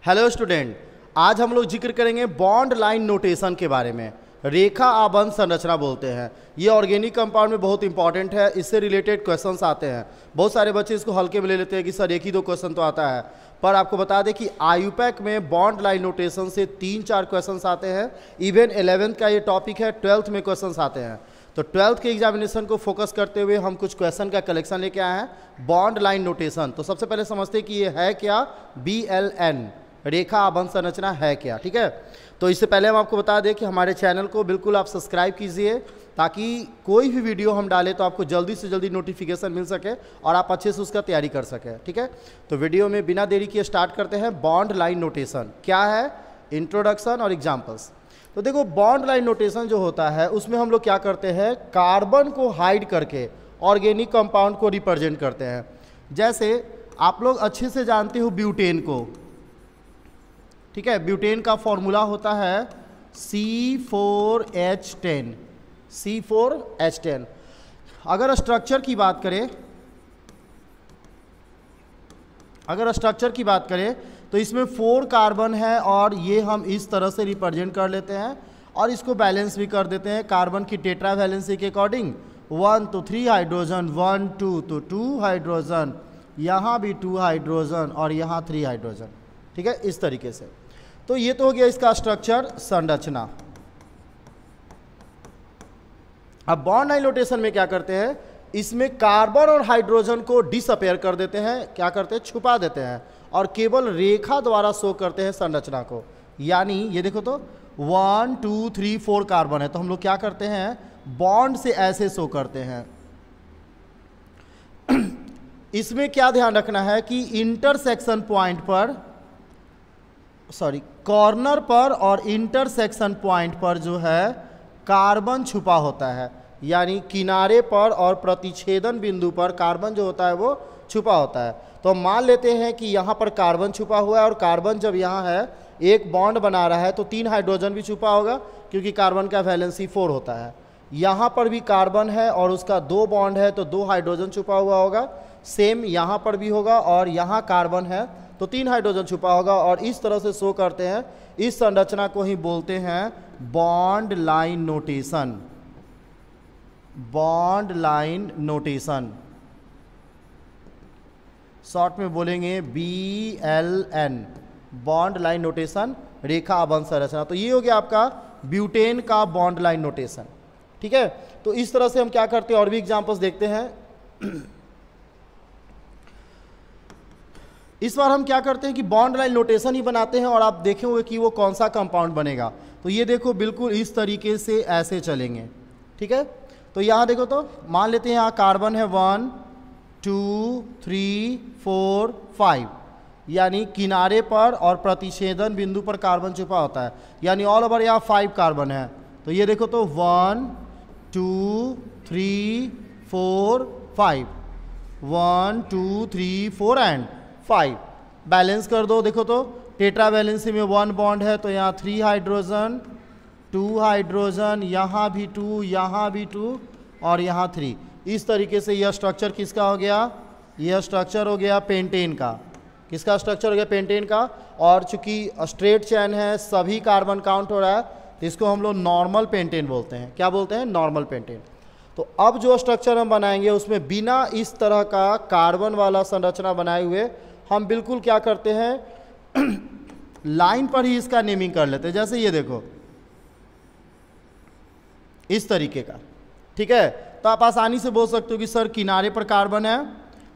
Hello student, आज हम लोग जिक्र करेंगे बॉन्ड लाइन नोटेशन के बारे में। रेखा आबंध संरचना बोलते हैं। ये ऑर्गेनिक कंपाउंड में बहुत इंपॉर्टेंट है। इससे रिलेटेड क्वेश्चंस आते हैं। बहुत सारे बच्चे इसको हल्के में ले लेते हैं कि सर एक ही दो क्वेश्चन तो आता है, पर आपको बता दें कि आयुपैक में बॉन्ड लाइन नोटेशन से 3-4 क्वेश्चंस आते हैं। इवन 11th का ये टॉपिक है, 12th में क्वेश्चंस आते हैं। तो 12th के एग्जामिनेशन को फोकस करते हुए हम कुछ क्वेश्चन का कलेक्शन लेके आए हैं, बॉन्ड लाइन नोटेशन। तो सबसे पहले समझते हैं कि ये है क्या। BLN रेखा आबंध संरचना है क्या, ठीक है। तो इससे पहले हम आपको बता दें कि हमारे चैनल को बिल्कुल आप सब्सक्राइब कीजिए, ताकि कोई भी वीडियो हम डालें तो आपको जल्दी से जल्दी नोटिफिकेशन मिल सके और आप अच्छे से उसका तैयारी कर सकें, ठीक है। तो वीडियो में बिना देरी किए स्टार्ट करते हैं। बॉन्ड लाइन नोटेशन क्या है, इंट्रोडक्शन और एग्जाम्पल्स। तो देखो, बॉन्ड लाइन नोटेशन जो होता है उसमें हम लोग क्या करते हैं, कार्बन को हाइड करके ऑर्गेनिक कंपाउंड को रिप्रेजेंट करते हैं। जैसे आप लोग अच्छे से जानते हो ब्यूटेन को, ठीक है। ब्यूटेन का फॉर्मूला होता है C4H10। C4H10। अगर स्ट्रक्चर की बात करें, तो इसमें 4 कार्बन है और ये हम इस तरह से रिप्रेजेंट कर लेते हैं और इसको बैलेंस भी कर देते हैं कार्बन की टेट्रा वैलेंसी के अकॉर्डिंग। 1 तो 3 हाइड्रोजन, 1 2 तो 2 हाइड्रोजन, यहाँ भी 2 हाइड्रोजन और यहाँ 3 हाइड्रोजन, ठीक है, इस तरीके से। तो ये तो हो गया इसका स्ट्रक्चर, संरचना। अब बॉन्ड लाइन नोटेशन में क्या करते हैं, इसमें कार्बन और हाइड्रोजन को डिसअपेयर कर देते हैं, क्या करते हैं, छुपा देते हैं, और केवल रेखा द्वारा शो करते हैं संरचना को। यानी ये देखो तो 1 2 3 4 कार्बन है, तो हम लोग क्या करते हैं, बॉन्ड से ऐसे शो करते हैं। इसमें क्या ध्यान रखना है कि इंटरसेक्शन पॉइंट पर, कॉर्नर पर और इंटरसेक्शन पॉइंट पर जो है कार्बन छुपा होता है। यानी किनारे पर और प्रतिच्छेदन बिंदु पर कार्बन जो होता है वो छुपा होता है। तो हम मान लेते हैं कि यहाँ पर कार्बन छुपा हुआ है, और कार्बन जब यहाँ है एक बॉन्ड बना रहा है तो 3 हाइड्रोजन भी छुपा होगा, क्योंकि कार्बन का वैलेंसी 4 होता है। यहाँ पर भी कार्बन है और उसका 2 बॉन्ड है तो 2 हाइड्रोजन छुपा हुआ होगा। सेम यहाँ पर भी होगा, और यहाँ कार्बन है तो 3 हाइड्रोजन छुपा होगा, और इस तरह से शो करते हैं। इस संरचना को ही बोलते हैं bond line notation. Bond line notation short में बोलेंगे BLN, बॉन्ड लाइन नोटेशन, रेखा आबंध संरचना। तो ये हो गया आपका ब्यूटेन का बॉन्ड लाइन नोटेशन, ठीक है। तो इस तरह से हम क्या करते हैं, और भी एग्जांपल्स देखते हैं। इस बार हम क्या करते हैं कि बॉन्ड लाइन नोटेशन ही बनाते हैं, और आप देखेंगे कि वो कौन सा कंपाउंड बनेगा। तो ये देखो, बिल्कुल इस तरीके से ऐसे चलेंगे, ठीक है। तो यहाँ देखो, तो मान लेते हैं यहाँ कार्बन है 1 2 3 4 5, यानी किनारे पर और प्रतिच्छेदन बिंदु पर कार्बन छुपा होता है। यानी ऑल ओवर यहाँ 5 कार्बन है। तो ये देखो, तो 1 2 3 4 5, 1 2 3 4 एंड 5। बैलेंस कर दो, देखो तो टेट्रा वैलेंसी में 1 बॉन्ड है, तो यहाँ 3 हाइड्रोजन, 2 हाइड्रोजन, यहाँ भी 2, यहाँ भी 2 और यहाँ 3। इस तरीके से यह स्ट्रक्चर किसका हो गया, यह स्ट्रक्चर हो गया पेंटेन का। किसका स्ट्रक्चर हो गया, पेंटेन का। और चूंकि स्ट्रेट चैन है, सभी कार्बन काउंट हो रहा है, तो इसको हम लोग नॉर्मल पेंटेन बोलते हैं। क्या बोलते हैं, नॉर्मल पेंटेन। तो अब जो स्ट्रक्चर हम बनाएंगे उसमें बिना इस तरह का कार्बन वाला संरचना बनाए हुए हम बिल्कुल क्या करते हैं, लाइन पर ही इसका नेमिंग कर लेते हैं। जैसे ये देखो, इस तरीके का, ठीक है। तो आप आसानी से बोल सकते हो कि सर किनारे पर कार्बन है,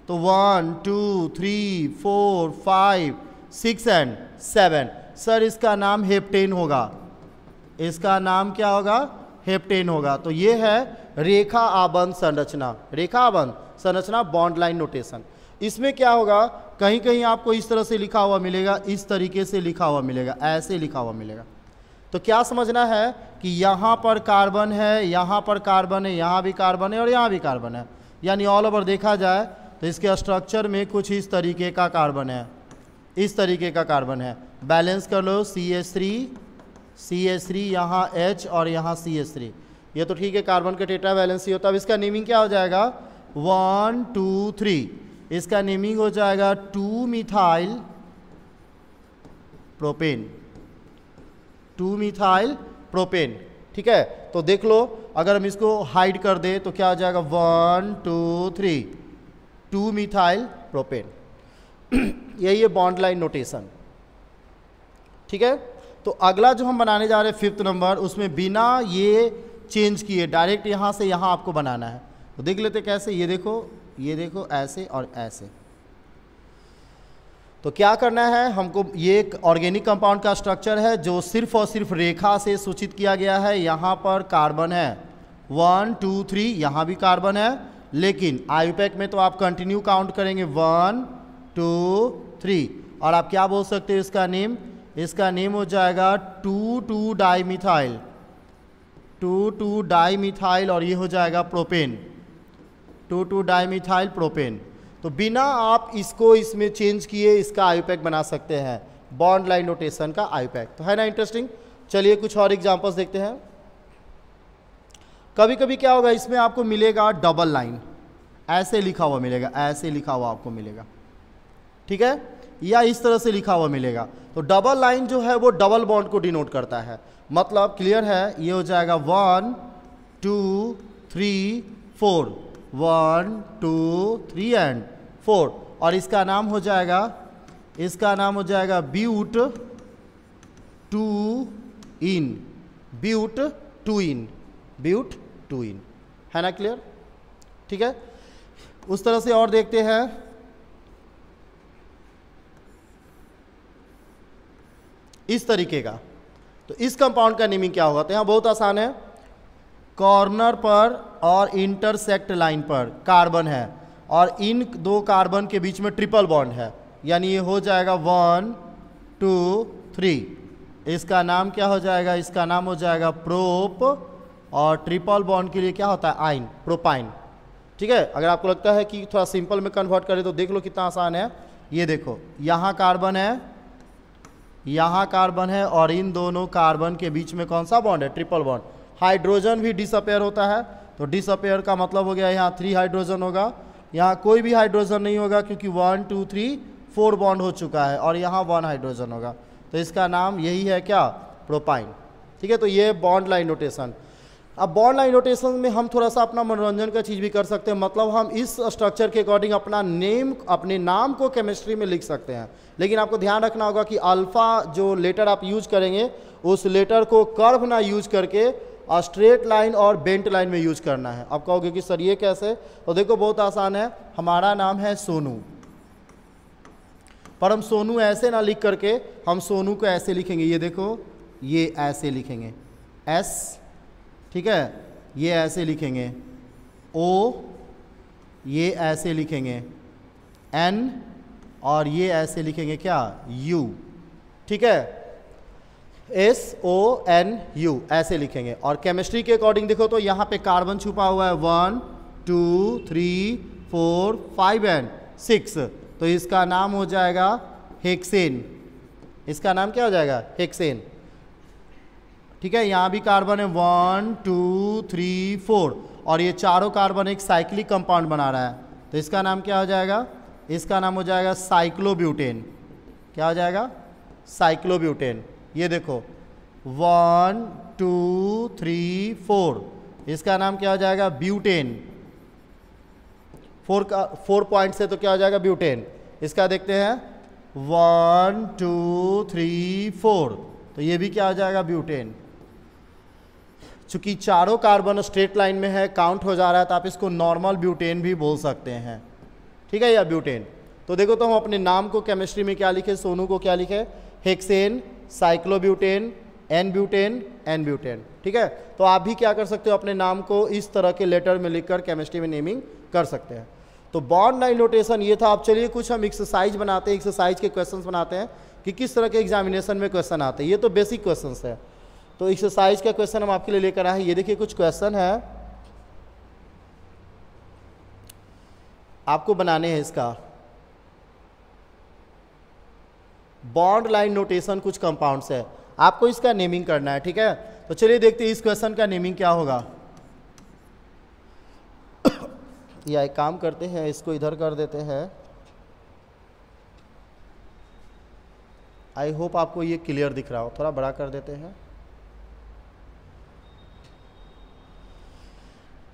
तो 1 2 3 4 5 6 एंड 7। सर इसका नाम हेप्टेन होगा। इसका नाम क्या होगा, हेप्टेन होगा। तो ये है रेखा आबंध संरचना। रेखा आबंध संरचना, बॉन्ड लाइन नोटेशन। इसमें क्या होगा, कहीं कहीं आपको इस तरह से लिखा हुआ मिलेगा, इस तरीके से लिखा हुआ मिलेगा, ऐसे लिखा हुआ मिलेगा। तो क्या समझना है कि यहाँ पर कार्बन है, यहाँ पर कार्बन है, यहाँ भी कार्बन है और यहाँ भी कार्बन है। यानी ऑल ओवर देखा जाए तो इसके स्ट्रक्चर में कुछ इस तरीके का कार्बन है, इस तरीके का कार्बन है। बैलेंस कर लो, CH3 यहाँ H और यहाँ CH3। ये तो ठीक है, कार्बन का टेट्रा वैलेंसी होता है। अब इसका नेमिंग क्या हो जाएगा, 1 2 3, इसका नेमिंग हो जाएगा 2 मिथाइल प्रोपेन, 2 मिथाइल प्रोपेन। ठीक है, तो देख लो अगर हम इसको हाइड कर दे तो क्या हो जाएगा 1 2 3, 2 मिथाइल प्रोपेन। यही है बॉन्ड लाइन नोटेशन। ठीक है, तो अगला जो हम बनाने जा रहे हैं 5th नंबर, उसमें बिना ये चेंज किए डायरेक्ट यहाँ से यहाँ आपको बनाना है। तो देख लेते कैसे, ये देखो ऐसे और ऐसे। तो क्या करना है हमको, ये एक ऑर्गेनिक कंपाउंड का स्ट्रक्चर है जो सिर्फ और सिर्फ रेखा से सूचित किया गया है। यहाँ पर कार्बन है 1 2 3, यहाँ भी कार्बन है, लेकिन आयुपैक में तो आप कंटिन्यू काउंट करेंगे 1 2 3। और आप क्या बोल सकते हो इसका नेम, इसका नेम हो जाएगा 2 डाईमिथाइल, 2 डाईमिथाइल, और ये हो जाएगा प्रोपेन, 2 डाईमिथाइल प्रोपेन। तो बिना आप इसको इसमें चेंज किए इसका आयुपैक बना सकते हैं, बॉन्ड लाइन नोटेशन का आयुपैक। तो है ना इंटरेस्टिंग। चलिए कुछ और एग्जांपल्स देखते हैं। कभी कभी क्या होगा, इसमें आपको मिलेगा डबल लाइन, ऐसे लिखा हुआ मिलेगा, ऐसे लिखा हुआ आपको मिलेगा। ठीक है, या इस तरह से लिखा हुआ मिलेगा। तो डबल लाइन जो है वो डबल बॉन्ड को डिनोट करता है। मतलब क्लियर है, ये हो जाएगा 1 2 3 4, 1 2 3 एंड 4, और इसका नाम हो जाएगा ब्यूट 2 इन, ब्यूट 2 इन, ब्यूट 2 इन। है ना क्लियर। ठीक है, उस तरह से और देखते हैं। इस तरीके का, तो इस कंपाउंड का नेमिंग क्या होगा, तो यहाँ बहुत आसान है। कॉर्नर पर और इंटरसेक्ट लाइन पर कार्बन है और इन दो कार्बन के बीच में ट्रिपल बॉन्ड है, यानी ये हो जाएगा 1 2 3। इसका नाम क्या हो जाएगा, इसका नाम हो जाएगा प्रोप, और ट्रिपल बॉन्ड के लिए क्या होता है आइन, प्रोपाइन। ठीक है, अगर आपको लगता है कि थोड़ा सिंपल में कन्वर्ट करें तो देख लो कितना आसान है। ये देखो यहाँ कार्बन है, यहाँ कार्बन है, और इन दोनों कार्बन के बीच में कौन सा बॉन्ड है, ट्रिपल बॉन्ड। हाइड्रोजन भी डिसअपेयर होता है, तो डिसअपेयर का मतलब हो गया यहाँ 3 हाइड्रोजन होगा, यहाँ कोई भी हाइड्रोजन नहीं होगा क्योंकि 1 2 3 4 बॉन्ड हो चुका है, और यहाँ 1 हाइड्रोजन होगा। तो इसका नाम यही है क्या, प्रोपाइन। ठीक है, तो ये बॉन्ड लाइन नोटेशन। अब बॉन्ड लाइन नोटेशन में हम थोड़ा सा अपना मनोरंजन का चीज़ भी कर सकते हैं। मतलब हम इस स्ट्रक्चर के अकॉर्डिंग अपने नाम को केमिस्ट्री में लिख सकते हैं, लेकिन आपको ध्यान रखना होगा कि अल्फ़ा जो लेटर आप यूज करेंगे उस लेटर को कर्व ना यूज करके स्ट्रेट लाइन और बेंट लाइन में यूज करना है। आप कहोगे कि सर ये कैसे, तो देखो बहुत आसान है। हमारा नाम है सोनू, पर हम सोनू ऐसे ना लिख करके हम सोनू को ऐसे लिखेंगे, ये देखो ये ऐसे लिखेंगे एस, ठीक है, ये ऐसे लिखेंगे ओ, ये ऐसे लिखेंगे एन, और ये ऐसे लिखेंगे क्या, यू। ठीक है, SONU ऐसे लिखेंगे। और केमिस्ट्री के अकॉर्डिंग देखो तो यहाँ पे कार्बन छुपा हुआ है 1 2 3 4 5 एंड 6, तो इसका नाम हो जाएगा हेक्सेन। इसका नाम क्या हो जाएगा, हेक्सेन। ठीक है, यहाँ भी कार्बन है 1 2 3 4, और ये चारों कार्बन एक साइक्लिक कंपाउंड बना रहा है, तो इसका नाम क्या हो जाएगा, इसका नाम हो जाएगा साइक्लोब्यूटेन। क्या हो जाएगा, साइक्लोब्यूटेन। ये देखो 1 2 3 4, इसका नाम क्या हो जाएगा, ब्यूटेन। 4 पॉइंट से तो क्या हो जाएगा, ब्यूटेन। इसका देखते हैं 1 2 3 4, तो ये भी क्या हो जाएगा, ब्यूटेन। चूंकि चारों कार्बन स्ट्रेट लाइन में है, काउंट हो जा रहा है, तो आप इसको नॉर्मल ब्यूटेन भी बोल सकते हैं। ठीक है, या ब्यूटेन। तो देखो तो हम अपने नाम को केमिस्ट्री में क्या लिखे, सोनू को क्या लिखे, hexane, cyclobutane, n butane, n butane. ठीक है, तो आप भी क्या कर सकते हो, अपने नाम को इस तरह के लेटर में लिखकर केमिस्ट्री में नेमिंग कर सकते हैं। तो बॉन्ड लाइन नोटेशन ये था। अब चलिए कुछ हम एक्सरसाइज बनाते हैं, एक्सरसाइज के क्वेश्चंस बनाते हैं कि किस तरह के एग्जामिनेशन में क्वेश्चन आते हैं। ये तो बेसिक क्वेश्चंस है, तो एक्सरसाइज का क्वेश्चन हम आपके लिए लेकर आए हैं। ये देखिए कुछ क्वेश्चन है आपको बनाने हैं। इसका बॉन्ड लाइन नोटेशन कुछ कंपाउंड्स है, आपको इसका नेमिंग करना है। ठीक है, तो चलिए देखते हैं इस क्वेश्चन का नेमिंग क्या होगा। या एक काम करते हैं, इसको इधर कर देते हैं, आई होप आपको ये क्लियर दिख रहा हो, थोड़ा बड़ा कर देते हैं।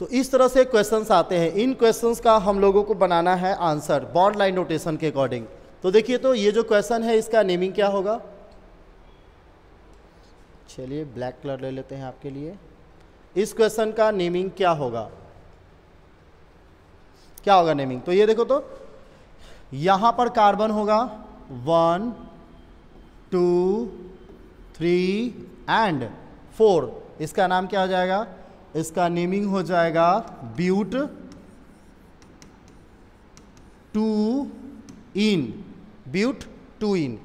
तो इस तरह से क्वेश्चंस आते हैं, इन क्वेश्चंस का हम लोगों को बनाना है आंसर बॉन्ड लाइन नोटेशन के अकॉर्डिंग। तो देखिए, तो ये जो क्वेश्चन है इसका नेमिंग क्या होगा, चलिए ब्लैक कलर ले लेते हैं आपके लिए। इस क्वेश्चन का नेमिंग क्या होगा, क्या होगा नेमिंग? तो ये देखो, तो यहां पर कार्बन होगा 1 2 3 एंड 4, इसका नाम क्या हो जाएगा, इसका नेमिंग हो जाएगा ब्यूट 2 इन, ब्यूट 2 इन।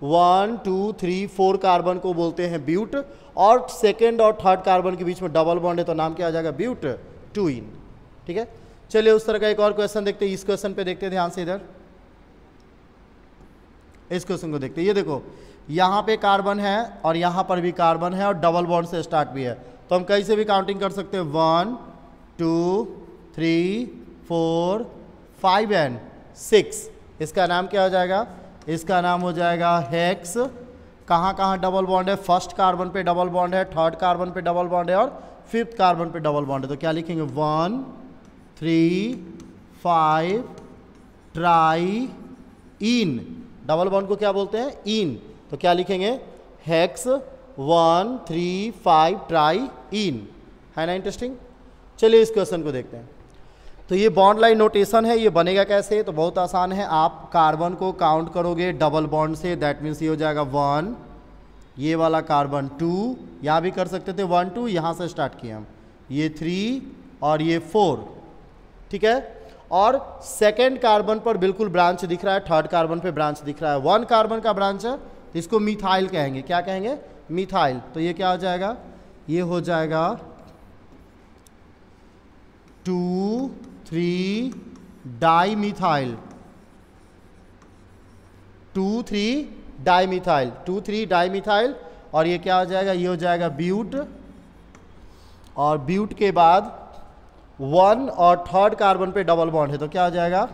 1 2 3 4 कार्बन को बोलते हैं ब्यूट, और सेकेंड और थर्ड कार्बन के बीच में डबल बॉन्ड है तो नाम क्या आ जाएगा, ब्यूट 2 इन। ठीक है, चलिए उस तरह का एक और क्वेश्चन देखते हैं। इस क्वेश्चन पे देखते हैं ध्यान से, इधर इस क्वेश्चन को देखते हैं। ये देखो, यहाँ पे कार्बन है और यहाँ पर भी कार्बन है और डबल बॉन्ड से स्टार्ट भी है, तो हम कहीं से भी काउंटिंग कर सकते हैं 1 2 3 4 5 एंड 6। इसका नाम क्या हो जाएगा, इसका नाम हो जाएगा हेक्स। कहाँ कहाँ डबल बॉन्ड है, फर्स्ट कार्बन पे डबल बॉन्ड है, थर्ड कार्बन पे डबल बॉन्ड है और फिफ्थ कार्बन पे डबल बॉन्ड है। तो क्या लिखेंगे, 1 3 5 ट्राई इन, डबल बॉन्ड को क्या बोलते हैं, इन। तो क्या लिखेंगे, हेक्स 1 3 5 ट्राई इन, है ना इंटरेस्टिंग। चलिए इस क्वेश्चन को देखते हैं। तो ये बॉन्ड लाइन नोटेशन है, ये बनेगा कैसे, तो बहुत आसान है। आप कार्बन को काउंट करोगे डबल बॉन्ड से, दैट मीन्स ये हो जाएगा 1, ये वाला कार्बन 2, यहाँ भी कर सकते थे 1 2, यहाँ से स्टार्ट किए हम, ये 3 और ये 4। ठीक है, और सेकेंड कार्बन पर बिल्कुल ब्रांच दिख रहा है, थर्ड कार्बन पे ब्रांच दिख रहा है, 1 कार्बन का ब्रांच है, तो इसको मिथाइल कहेंगे। क्या कहेंगे, मिथाइल। तो ये क्या हो जाएगा, ये हो जाएगा 2 3 di methyl, 2 3 di methyl, 2 3 di methyl. और ये क्या हो जाएगा, ये हो जाएगा ब्यूट, और ब्यूट के बाद 1 और थर्ड कार्बन पे डबल बॉन्ड है, तो क्या हो जाएगा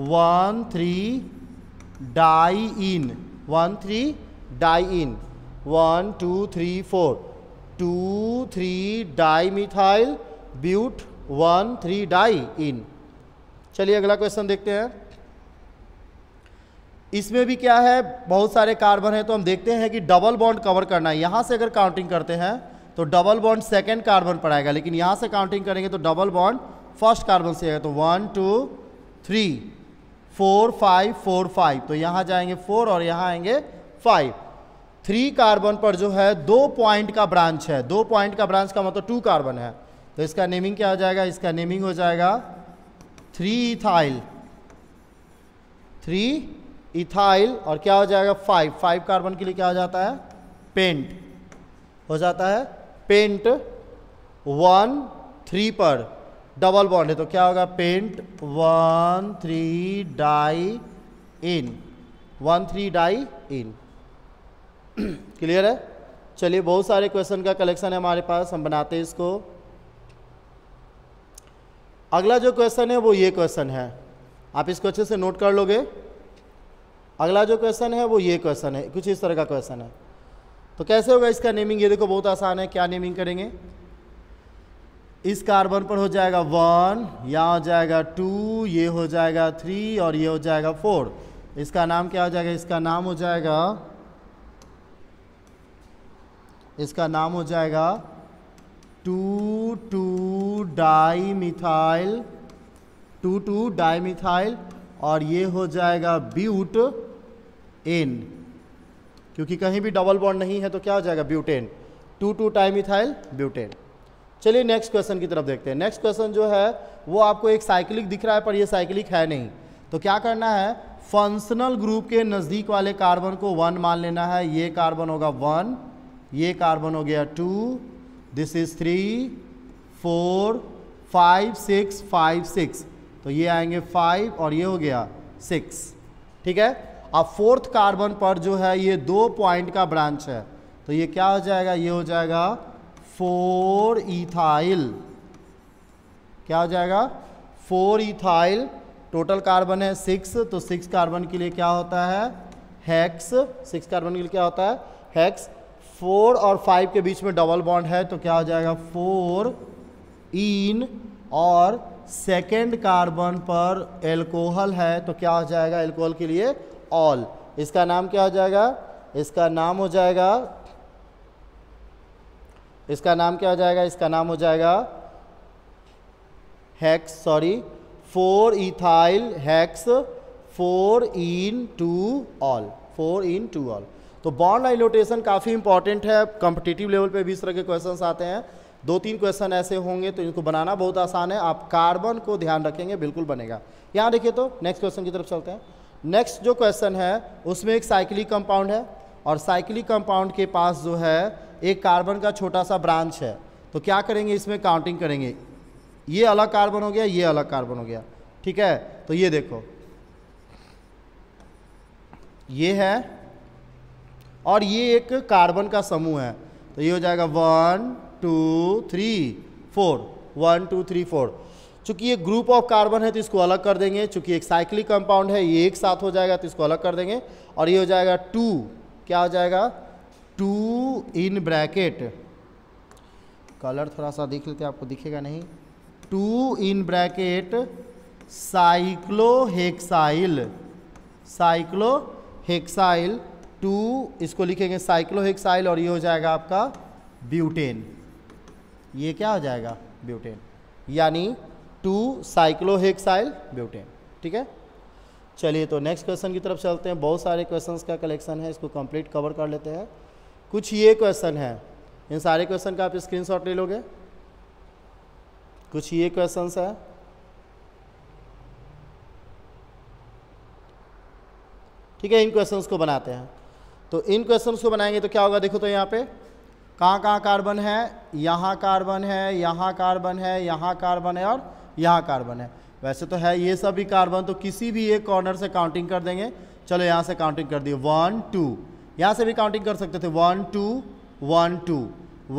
1 3 diene, 1 3 diene, 1 2 3 4 2 3 dimethyl but 1 3 diene. चलिए अगला क्वेश्चन देखते हैं। इसमें भी क्या है, बहुत सारे कार्बन है, तो हम देखते हैं कि डबल बॉन्ड कवर करना है। यहाँ से अगर काउंटिंग करते हैं तो डबल बॉन्ड सेकेंड कार्बन पर आएगा, लेकिन यहाँ से काउंटिंग करेंगे तो डबल बॉन्ड फर्स्ट कार्बन से आएगा। तो 1 2 3 4 5 4 5, तो यहाँ जाएंगे 4 और यहाँ आएंगे 5। 3 कार्बन पर जो है 2 पॉइंट का ब्रांच है, 2 पॉइंट का ब्रांच का मतलब 2 कार्बन है, तो इसका नेमिंग क्या हो जाएगा, इसका नेमिंग हो जाएगा 3 इथाइल, 3 इथाइल। और क्या हो जाएगा 5 कार्बन के लिए क्या हो जाता है, पेंट हो जाता है, पेंट। 1 3 पर डबल बॉन्ड है, तो क्या होगा, पेंट 1 3 डाई इन, 1 3 डाई इन। क्लियर है। चलिए बहुत सारे क्वेश्चन का कलेक्शन है हमारे पास, हम बनाते हैं इसको। अगला जो क्वेश्चन है वो ये क्वेश्चन है, आप इसको अच्छे से नोट कर लोगे। अगला जो क्वेश्चन है वो ये क्वेश्चन है, कुछ इस तरह का क्वेश्चन है। तो कैसे होगा इसका नेमिंग, ये देखो बहुत आसान है। क्या नेमिंग करेंगे, इस कार्बन पर हो जाएगा 1, यहाँ हो जाएगा 2, ये हो जाएगा 3 और ये हो जाएगा 4। इसका नाम क्या हो जाएगा, इसका नाम हो जाएगा, इसका नाम हो जाएगा 2 2 डाई मिथाइल, 2 2 डाई मिथाइल। और ये हो जाएगा ब्यूट एन, क्योंकि कहीं भी डबल बॉन्ड नहीं है तो क्या हो जाएगा, ब्यूटेन, 2 2 डाई मिथाइल ब्यूटेन। चलिए नेक्स्ट क्वेश्चन की तरफ देखते हैं। नेक्स्ट क्वेश्चन जो है वो आपको एक साइक्लिक दिख रहा है, पर ये साइक्लिक है नहीं। तो क्या करना है, फंक्शनल ग्रुप के नज़दीक वाले कार्बन को 1 मान लेना है। ये कार्बन होगा 1, ये कार्बन हो गया 2, दिस इज 3 4 5 6 5 6, तो ये आएंगे 5 और ये हो गया 6। ठीक है, अब फोर्थ कार्बन पर जो है ये 2 पॉइंट का ब्रांच है, तो ये क्या हो जाएगा, ये हो जाएगा 4 इथाइल। क्या हो जाएगा, 4 इथाइल। टोटल कार्बन है 6, तो 6 कार्बन के लिए क्या होता है, हेक्स, 6 कार्बन के लिए क्या होता है हेक्स। 4 और 5 के बीच में डबल बॉन्ड है तो क्या हो जाएगा 4 इन, और सेकेंड कार्बन पर एल्कोहल है तो क्या हो जाएगा एल्कोहल के लिए ऑल। इसका नाम क्या हो जाएगा, इसका नाम हो जाएगा, इसका नाम क्या हो जाएगा, इसका नाम हो जाएगा हेक्स, सॉरी 4 इथाइल हेक्स 4 इन 2 ऑल, 4 इन 2 ऑल। तो बॉन्ड लाइन नोटेशन काफ़ी इंपॉर्टेंट है, कॉम्पिटिटिव लेवल पे भी इस तरह के क्वेश्चंस आते हैं। 2-3 क्वेश्चन ऐसे होंगे तो इनको बनाना बहुत आसान है, आप कार्बन को ध्यान रखेंगे बिल्कुल बनेगा। यहाँ देखिए तो नेक्स्ट क्वेश्चन की तरफ चलते हैं। नेक्स्ट जो क्वेश्चन है उसमें एक साइक्लिक कंपाउंड है और साइक्लिक कंपाउंड के पास जो है एक कार्बन का छोटा सा ब्रांच है, तो क्या करेंगे इसमें काउंटिंग करेंगे, ये अलग कार्बन हो गया, ये अलग कार्बन हो गया, ठीक है। तो ये देखो ये है और ये एक कार्बन का समूह है, तो ये हो जाएगा 1 2 3 4, 1 2 3 4। चूंकि ये ग्रुप ऑफ कार्बन है तो इसको अलग कर देंगे, चूंकि एक साइक्लिक कंपाउंड है ये एक साथ हो जाएगा तो इसको अलग कर देंगे, और ये हो जाएगा 2, क्या हो जाएगा 2 इन ब्रैकेट, कलर थोड़ा सा देख लेते हैं आपको दिखेगा नहीं, 2 इन ब्रैकेट साइक्लोहेक्साइल, साइक्लोहेक्साइल 2, इसको लिखेंगे साइक्लोहेक्साइल, और ये हो जाएगा आपका ब्यूटेन, ये क्या हो जाएगा ब्यूटेन, यानी 2 साइक्लोहेक्साइल ब्यूटेन, ठीक है। चलिए तो नेक्स्ट क्वेश्चन की तरफ चलते हैं। बहुत सारे क्वेश्चंस का कलेक्शन है, इसको कंप्लीट कवर कर लेते हैं। कुछ ये क्वेश्चन है, इन सारे क्वेश्चन का आप स्क्रीनशॉट ले लोगे। कुछ ये क्वेश्चंस है, ठीक है, इन क्वेश्चंस को बनाते हैं। तो इन क्वेश्चंस को बनाएंगे तो क्या होगा, देखो तो यहाँ पे कहाँ कहाँ कार्बन है, यहाँ कार्बन है, यहाँ कार्बन है, यहाँ कार्बन है और यहाँ कार्बन है। वैसे तो है ये सभी कार्बन, तो किसी भी एक कॉर्नर से काउंटिंग कर देंगे। चलो यहाँ से काउंटिंग कर दिए 1 2, यहाँ से भी काउंटिंग कर सकते थे 1 2 1 2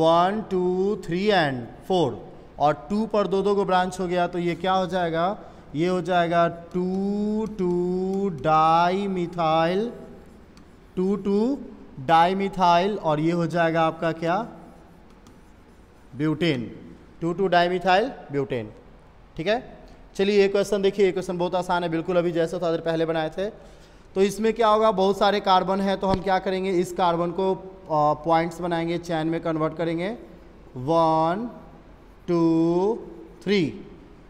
1 2 3 एंड 4, और 2 पर 2 को ब्रांच हो गया तो ये क्या हो जाएगा, ये हो जाएगा 2 2 डाईमिथाइल, 2 2 डाईमिथाइल, और ये हो जाएगा आपका क्या ब्यूटेन, 2 2 डाईमिथाइल ब्यूटेन, ठीक है। चलिए ये क्वेश्चन देखिए, ये क्वेश्चन बहुत आसान है, बिल्कुल अभी जैसे थोड़ा देर पहले बनाए थे। तो इसमें क्या होगा, बहुत सारे कार्बन है तो हम क्या करेंगे, इस कार्बन को पॉइंट्स बनाएंगे, चैन में कन्वर्ट करेंगे 1 2 3,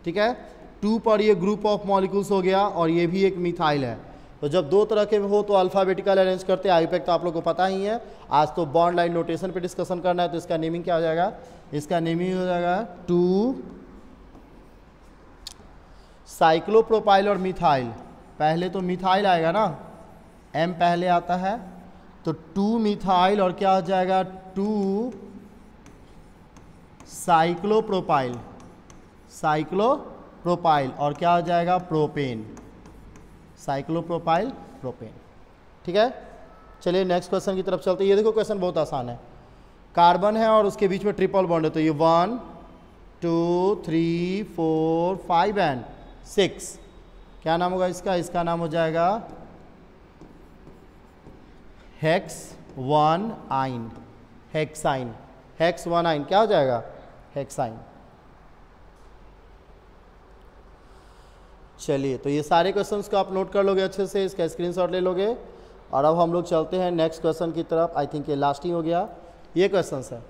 ठीक है। 2 पर ये ग्रुप ऑफ मॉलिक्यूल्स हो गया और ये भी एक मिथाइल है। तो जब 2 तरह के हो तो अल्फ़ाबेटिकल अरेंज करते हैं, आईपैक तो आप लोग को पता ही है। आज तो बॉन्ड लाइन नोटेशन पे डिस्कशन करना है, तो इसका नेमिंग क्या हो जाएगा, इसका नेमिंग हो जाएगा 2 साइक्लोप्रोपाइल और मिथाइल। पहले तो मिथाइल आएगा ना, M पहले आता है, तो 2 मिथाइल और क्या हो जाएगा 2 साइक्लोप्रोपाइल, साइक्लोप्रोपाइल, और क्या हो जाएगा प्रोपेन, साइक्लोप्रोपाइल प्रोपेन, ठीक है। चलिए नेक्स्ट क्वेश्चन की तरफ चलते हैं। ये देखो क्वेश्चन बहुत आसान है, कार्बन है और उसके बीच में ट्रिपल बॉन्ड है, तो ये 1 2 3 4 5 एंड 6, क्या नाम होगा इसका, इसका नाम हो जाएगा हेक्स 1 आइन, हेक्साइन, हेक्स 1 आइन, क्या हो जाएगा हेक्साइन। चलिए तो ये सारे क्वेश्चंस को आप नोट कर लोगे अच्छे से, इसका स्क्रीनशॉट ले लोगे। और अब हम लोग चलते हैं नेक्स्ट क्वेश्चन की तरफ। आई थिंक ये लास्ट ही हो गया, ये क्वेश्चन है।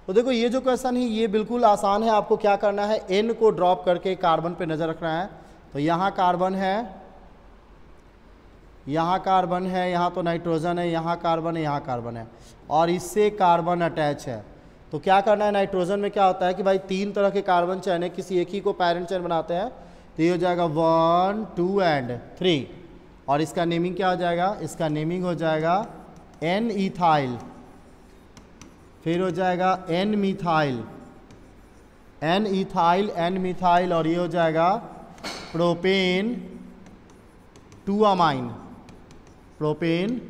तो देखो ये जो क्वेश्चन है ये बिल्कुल आसान है, आपको क्या करना है, N को ड्रॉप करके कार्बन पे नज़र रखना है। तो यहाँ कार्बन है, यहाँ कार्बन है, यहाँ तो नाइट्रोजन है, यहाँ कार्बन है, यहाँ कार्बन है, और इससे कार्बन अटैच है। तो क्या करना है, नाइट्रोजन में क्या होता है कि भाई 3 तरह के कार्बन चैन है, किसी एक ही को पैरेंट चैन बनाते हैं, तो ये हो जाएगा 1 2 एंड 3, और इसका नेमिंग क्या हो जाएगा, इसका नेमिंग हो जाएगा N इथाइल, फिर हो जाएगा N methyl, N ethyl, N methyl, और ये हो जाएगा प्रोपेन 2 अमाइन, प्रोपेन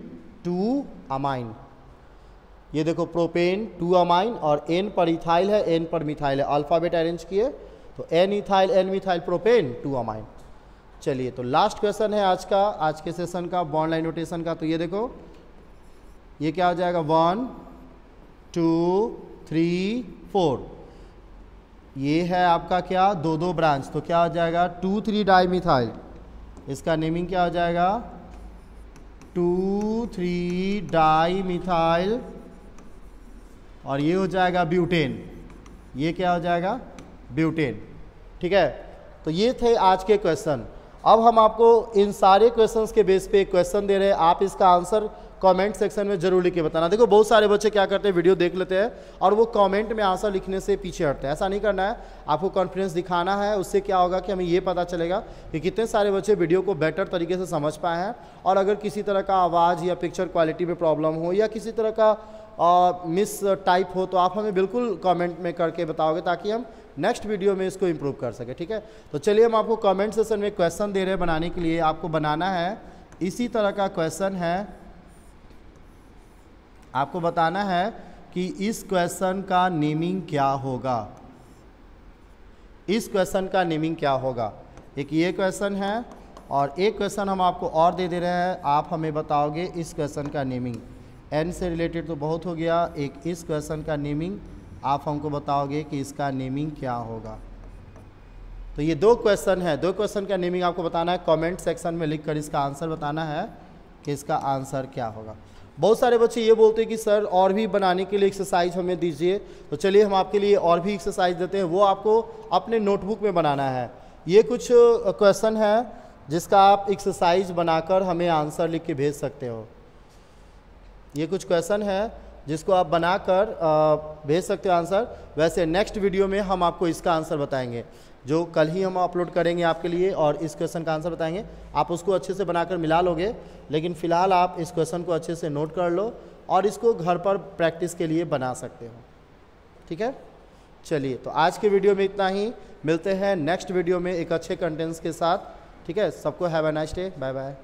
2 अमाइन। ये देखो प्रोपेन 2 अमाइन, और N पर इथाइल है, N पर मिथाइल है, अल्फ़ाबेट अरेंज किए तो N ethyl, N methyl, propane 2 amine. चलिए तो लास्ट क्वेश्चन है आज का, आज के सेशन का बॉन्ड लाइन नोटेशन का। तो ये देखो, ये क्या हो जाएगा, 1 2 3 4, ये है आपका क्या, दो दो ब्रांच, तो क्या हो जाएगा 2,3 डाइमिथाइल। इसका नेमिंग क्या हो जाएगा, 2,3 डाइमिथाइल, और ये हो जाएगा ब्यूटेन। ये क्या हो जाएगा, ब्यूटेन। ठीक है, तो ये थे आज के क्वेश्चन। अब हम आपको इन सारे क्वेश्चंस के बेस पे एक क्वेश्चन दे रहे हैं, आप इसका आंसर कमेंट सेक्शन में जरूर लिख के बताना। देखो बहुत सारे बच्चे क्या करते हैं, वीडियो देख लेते हैं और वो कमेंट में आंसर लिखने से पीछे हटते हैं। ऐसा नहीं करना है, आपको कॉन्फिडेंस दिखाना है। उससे क्या होगा कि हमें ये पता चलेगा कि कितने सारे बच्चे वीडियो को बेटर तरीके से समझ पाए हैं। और अगर किसी तरह का आवाज़ या पिक्चर क्वालिटी में प्रॉब्लम हो या किसी तरह का मिस टाइप हो, तो आप हमें बिल्कुल कमेंट में करके बताओगे, ताकि हम नेक्स्ट वीडियो में इसको इम्प्रूव कर सके। ठीक है, तो चलिए हम आपको कमेंट सेशन में क्वेश्चन दे रहे हैं बनाने के लिए। आपको बनाना है इसी तरह का क्वेश्चन है, आपको बताना है कि इस क्वेश्चन का नेमिंग क्या होगा, इस क्वेश्चन का नेमिंग क्या होगा। एक ये क्वेश्चन है और एक क्वेश्चन हम आपको और दे रहे हैं, आप हमें बताओगे इस क्वेश्चन का नेमिंग। एन से रिलेटेड तो बहुत हो गया, एक इस क्वेश्चन का नेमिंग आप हमको बताओगे कि इसका नेमिंग क्या होगा। तो ये दो क्वेश्चन है, दो क्वेश्चन का नेमिंग आपको बताना है, कमेंट सेक्शन में लिखकर इसका आंसर बताना है कि इसका आंसर क्या होगा। बहुत सारे बच्चे ये बोलते हैं कि सर और भी बनाने के लिए एक्सरसाइज हमें दीजिए, तो चलिए हम आपके लिए और भी एक्सरसाइज देते हैं, वो आपको अपने नोटबुक में बनाना है। ये कुछ क्वेश्चन है जिसका आप एक्सरसाइज बनाकर हमें आंसर लिख के भेज सकते हो। ये कुछ क्वेश्चन है जिसको आप बनाकर भेज सकते हो आंसर। वैसे नेक्स्ट वीडियो में हम आपको इसका आंसर बताएंगे, जो कल ही हम अपलोड करेंगे आपके लिए, और इस क्वेश्चन का आंसर बताएंगे। आप उसको अच्छे से बनाकर मिला लोगे, लेकिन फ़िलहाल आप इस क्वेश्चन को अच्छे से नोट कर लो और इसको घर पर प्रैक्टिस के लिए बना सकते हो। ठीक है, चलिए तो आज के वीडियो में इतना ही, मिलते हैं नेक्स्ट वीडियो में एक अच्छे कंटेंट्स के साथ। ठीक है, सबको have a nice day, bye bye.